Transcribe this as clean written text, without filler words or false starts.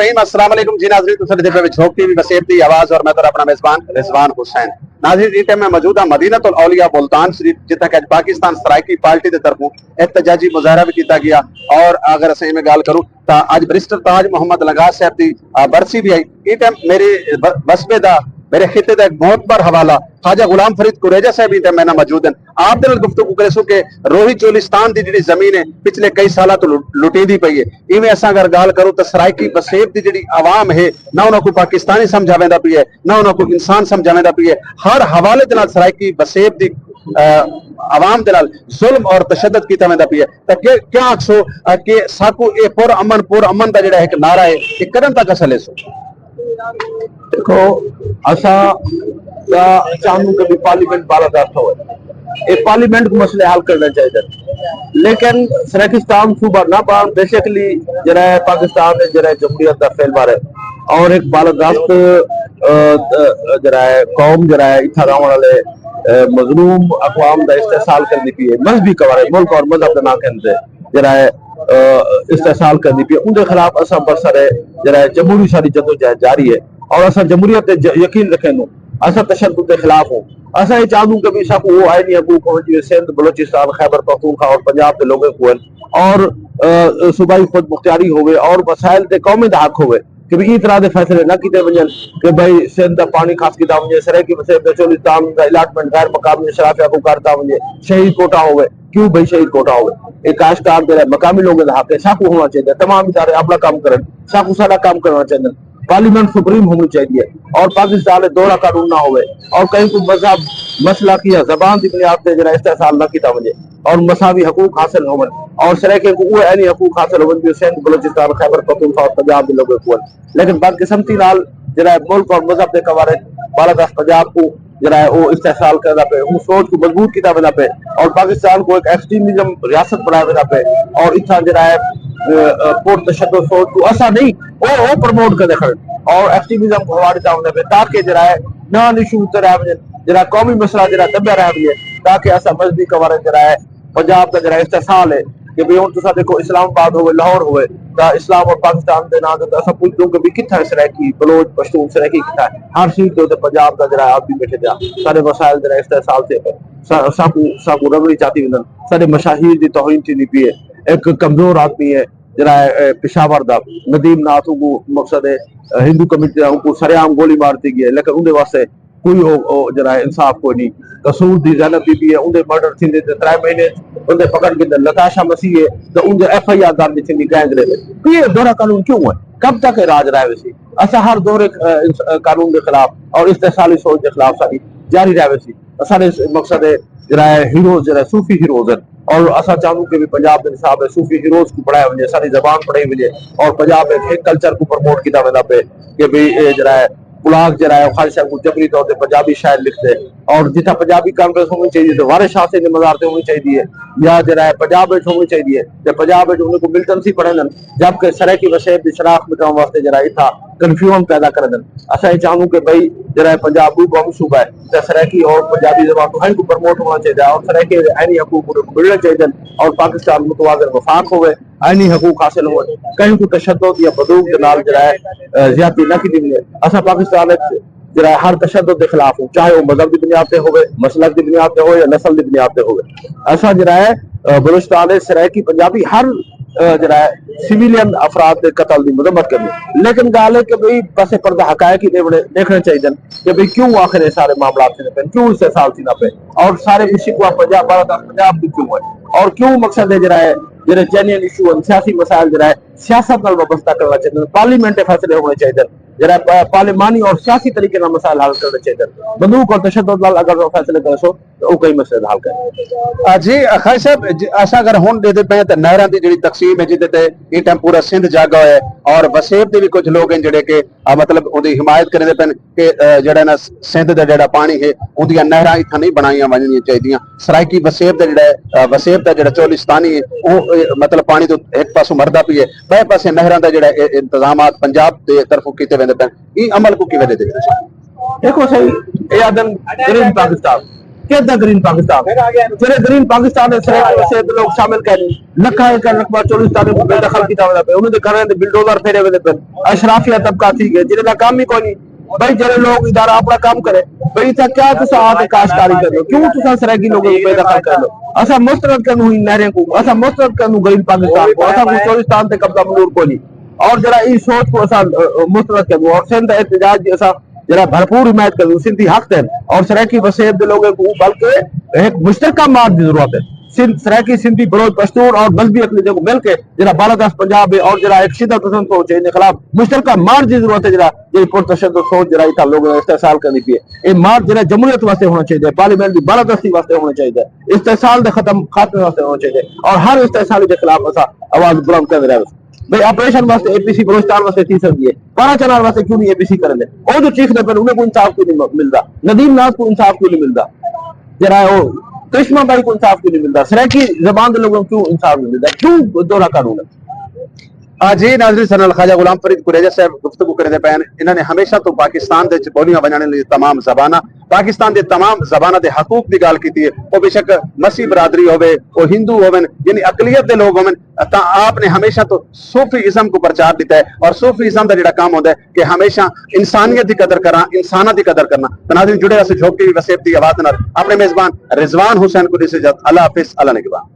रहीम अस्सलाम वालेकुम जी नाज़रीन, तुसीं देखदे पे झोंक टीवी वसेब दी आवाज़ और मैं तो अपना मेज़बान रिजवान हुसैन। नाज़रीन इस टाइम में मौजूद हाँ मदीनतुल औलिया मुल्तान शरीफ, जिथे कि पाकिस्तान सराइकी पार्टी की तरफों एहतजाजी मुजाहरा भी किया गया। और अगर असीं में गाल करूं तो अज बैरिस्टर ताज मोहम्मद लंगास साहब की बरसी भी आई। इस टाइम मेरे बसबे का मेरे खिते का एक बहुत बार हवाला ख्वाजा गुलाम फरीद कुरेजा साहब इस मैंने मौजूद हैं। आप दे नाल गुफ्तगू करेसू के रोही चोलिस्तान की जी जमीन है पिछले कई साल तो लुटीदी पई है। इवें असां अगर गाल करूं तो सराइकी बसेब की जी आवाम है ना उन्होंने कोई पाकिस्तानी समझा वेंदा पई है ना उन्होंने कोई इंसान समझा वेंदा पई है। हर हवाले दे नाल सराइकी बसेब की आवाम दे नाल जुल्म और तशद्दुद कीता वेंदा पई है। तो क्या आखसो कि साकू ये पुर अमन का जिहड़ा एक नारा है ये कदम तक असले सो? देखो असा चाहूँ कि पार्लियामेंट बालादस्त हो, पार्लियामेंट को मसले हल करना चाहिए, लेकिन सराकिस्तान सूबा ना पान बेसिकली जरा पाकिस्तान ने जरा जमहूरियत का फेलबार है और एक बालादस्त जरा कौम जरा इतना रहने वाले मजलूम अकवाम का इस्तेसाल करनी पी है। मजहबी कवारे मुल्क और मजहब के ना कहते जरा इस्तेसाल करनी पी, उनके खिलाफ असा बरसर है जरा जमहूरी सारी जदोजहद जारी है और असा जमहूरियत यकीन रखें असा तशद्दुद के खिलाफ हो। असा ये चाहूँ कि भी साकू वो आईनी हकूक हो जो सिंध बलोचिस्तान खैबर पख्तूनख्वा और पंजाब के लोगों को और सूबाई खुद मुख्तियारी होवे और वसाइल ते कौमी दा हक होवे कि भी इस तरह के फैसले ना किए वजन कि भाई सिंध का पानी खास किया वजे सराइकी वसेब चोलिस्तान का अलाटमेंट गैर मकामी शराफिया को करता वजे शहीद कोटा होवे। क्यों भाई शहीद कोटा होवे? एक काश्तकार जो मकामी लोगों का हक है, साकू होना चाहिए। तमाम इदारे अपना काम करें, साकू सारा काम करना चाहिए। पार्लियामेंट सुप्रीम होनी चाहिए और पाकिस्तान में दोहरा कानून ना होवे और कहीं को मजहब मसला किया जबान की बुनियाद से जरा इस्तेसाल न किया वजे और मसावी हकूक हासिल हो और सराइके को वो ऐनी हकूक हासिल हो जो सिंध बलोचिस्तान खैबर पख्तूनख्वा और पंजाब के लोगों को। लेकिन बदकिस्मती नाल जरा मुल्क और मजहब के कवारे बालादस्त पंजाब को जरा वो इस्तेसाल करना पे, वो सोच को मजबूत किया वेंदा पे और पाकिस्तान को एक एक्सट्रीमिज्म रियासत बनाया वेंदा पे और इतना जरा पुर तशद्दुद सोच को असा नहीं वो प्रमोट कर देखण और एक्सट्रीमिज्म को हवा दिता वेंदा पे ताकि जरा नॉन इशू तरह जरा कौमी मसला जरा दबा रह वजे ताकि असा मजहबी कवारे जरा पंजाब का जरा इस्तेसाल है कि भी हम तुसा देखो इस्लामाबाद होवे लाहौर होवे ता इस्लाम और पाकिस्तान के नाम तो असा पूछ दूं कि भी किथा सराइकी बलोच पश्तून सराइकी किथा हर सीट तो पंजाब का जरा आप भी बैठे जा सारे वसाइल जरा इस्तेसाल से साकू रबड़ी चाहती वंदन सारे मशाहिर दी तौहीन थी पी है। एक कमजोर आदमी है जरा पेशावर दा नदीम नाथ को मकसद है हिंदू कम्युनिटी को सरेआम गोली मारती गई है लेकिन उनके वास्ते कोई जरा इंसाफ कोई नहीं। कसूर दी ज़ैनब बीबी है उनके मर्डर थी 3 महीने उनके पकड़ के लताशा मसीह है तो उनके FIR दर्ज थी गैंगरे में। ये दोहरा कानून क्यों है? कब तक राज रहा वैसी? असा हर दोहरे कानून के खिलाफ और इस्तेसाली सोच के खिलाफ सारी जारी रहा वैसी। सारे मकसद है जरा हीरोज जरा सूफी हीरोज है और असा चाहूँ कि भी पंजाब के हिसाब से सूफी हीरोज को पढ़ाया वजे सारी जबान पढ़ाई वजे और पंजाब में एक कल्चर को प्रमोट किया वेंदा पे कि भी जरा पुलाक जरा खालिद साहब को जबरी तौर पर पंजाबी शायर लिखते और जितना पंजाबी कॉन्फ्रेंस होनी चाहिए तो वारिस शाह से मजार से होनी चाहिए या जरा पंजाब होनी चाहिए तो पंजाब उनको मिलिटेंसी पढ़े जबकि सराइकी वसेब की शराख्त मिटाने वास्ते जरा इतना कन्फ्यूजन पैदा कर असा ये चाहूँ कि भाई जरा पंजाब कौमी सूबा है तो सराइकी और पंजाबी जबान को प्रमोट होना चाहिए और सराइकी आईनी हकूक मिलने चाहिए और पाकिस्तान मुतवाज़िन वफाक होवे आईनी हकूक हासिल हो कहीं को तशद्दुद या बदूक के नाल जरा ज्यादती न की मिले। असा पाकिस्तान जरा हर तशद्दुद के खिलाफ हो चाहे वो मजहब की बुनियाद पे होवे मसलक की बुनियाद पे हो या नस्ल की बुनियाद पे होवे। असा जरा बलूचिस्तान सराइकी पंजाबी हर जरा सिविलियन अफराद के कतल की मजम्मत करनी लेकिन गाल है कि भाई बस पर्दा हकायक ही देखने चाहिए कि भाई क्यों आखिर सारे मामला पे क्यों इससे साल थी ना पे और सारे शिकवा पंजाब की क्यों है और क्यों मकसद है जरा जरा जेन्युइन इशू सियासी मसाइल जरा सियासत नाल वाबस्ता करना चाहिए। पार्लियामेंट फैसले होने चाहिए जरा पार्लिमानी और सियासी तरीके ना मसाइल हल करने चाहिए। बंदूक और तशद्दुद नाल अगर फैसले कर सो तो वो कई मसले हल करें। जी खाई साहब असा अगर हुण दे पे तो नहरां दी जिहड़ी तकसीम है जिहदे ते इस टाइम पूरा सिंध जागा है और वसेब दे भी कुछ लोग हैं जिहड़े कि मतलब उहदी हिमायत करदे पे कि जिहड़ा ना सिंध दा जिहड़ा पानी है उहदियां नहरां इत्थां नहीं बनाईयां वजणियां चाहिदियां। सराइकी वसेब दा जिहड़ा वसेब दा जिहड़ा चोलिस्तानी है वो मतलब पानी तो एक पासों मरदा पई है बे पासे नहरां दा जिहड़ा इंतजामात पंजाब दे तरफों कीते वेंदे पे ई अमल को किवें दे देखो सही ये आदम पाकिस्तान कहता ग्रीन पाकिस्तान फिर ग्रीन पाकिस्तान से लोग शामिल कर लखा एकड़ रकबा चोलिस्तान को बेदखल किया हुआ पे उन्होंने घर दे बिल्डोजर फेरे हुए पे अशराफिया तबका थी गए जिन्हें काम ही कोई नहीं भाई जरे लोग इदारा अपना काम करे भाई था क्या तुसा आके काश्तकारी कर लो क्यों तुसा सराकी लोगों को बेदखल कर लो असा मुस्तरद करनू ही नहरें को असा मुस्तरद करनू ग्रीन पाकिस्तान को असा को चोलिस्तान ते कब्जा मंजूर को नहीं और जरा इस सोच को असा मुस्तरद करनू और सिंध एहतजाज असा जरा भरपूर हिमायत कर सिंधी हक है और सराकी वसेब के लोगों को बल्कि एक मुश्तरका मार्ग की जरूरत है सराकी सिंधी बलोच पश्तून और मजहबी अकलीतों को मिलकर जरा बालादस्त पंजाब और जरा एक शिद्दत पसंद सोच है इनके खिलाफ मुश्तरका मार्ग की जरूरत है जरा ये पुरतशद्दुद सोच जरा इतना लोगों इस्तेसाल करनी चाहिए ये मार्ग जरा जमहूरियत वास्ते होना चाहिए पार्लियामेंट की बालादस्ती वास्ते होना चाहिए इस्तेसाल के खात्मे वास्ते होना चाहिए और हर इस्तेसाली के खिलाफ असा आवाज बुलंद कर रहे भाई ऑपरेशन वास्ते एपीसी बलोचिस्तान वास्ते थी सकती है 12 चनार वास्ते क्यों नहीं एपीसी कर ले और जो चीखने पर उन्हें कोई इंसाफ क्यों नहीं मिलता नदीम नाज को इंसाफ क्यों नहीं मिलता जरा वो कृष्णा भाई को इंसाफ क्यों नहीं मिलता सराकी जबान के लोगों को क्यों इंसाफ नहीं मिलता क्यों दोहरा कानून है जी नाज़रीन सनल ख्वाजा गुलाम फरीद कुरेजा साहब गुफ्तगू करे पैन इन्होंने हमेशा तो पाकिस्तान दे बोलियां बजाने लिए तमाम जबाना पाकिस्तान दे तमाम जबाना दे हकूक की गाल की वो बेशक मसीह बरादरी होवे वो हिंदू होवन यानी अकलियत दे लोग होवन आपने हमेशा तो सूफीइज्म को प्रचार दिता है और सूफीइज्म का जिहड़ा काम होता है कि हमेशा इंसानियत की कदर करना इंसाना की कदर करना तो नाज़रीन जुड़े रहे झोंक टीवी वसेब दी आवाज़ नाल अपने मेजबान रिजवान हुसैन को इजाजत अल्लाह हाफिज़ अल्लाह निगहबान।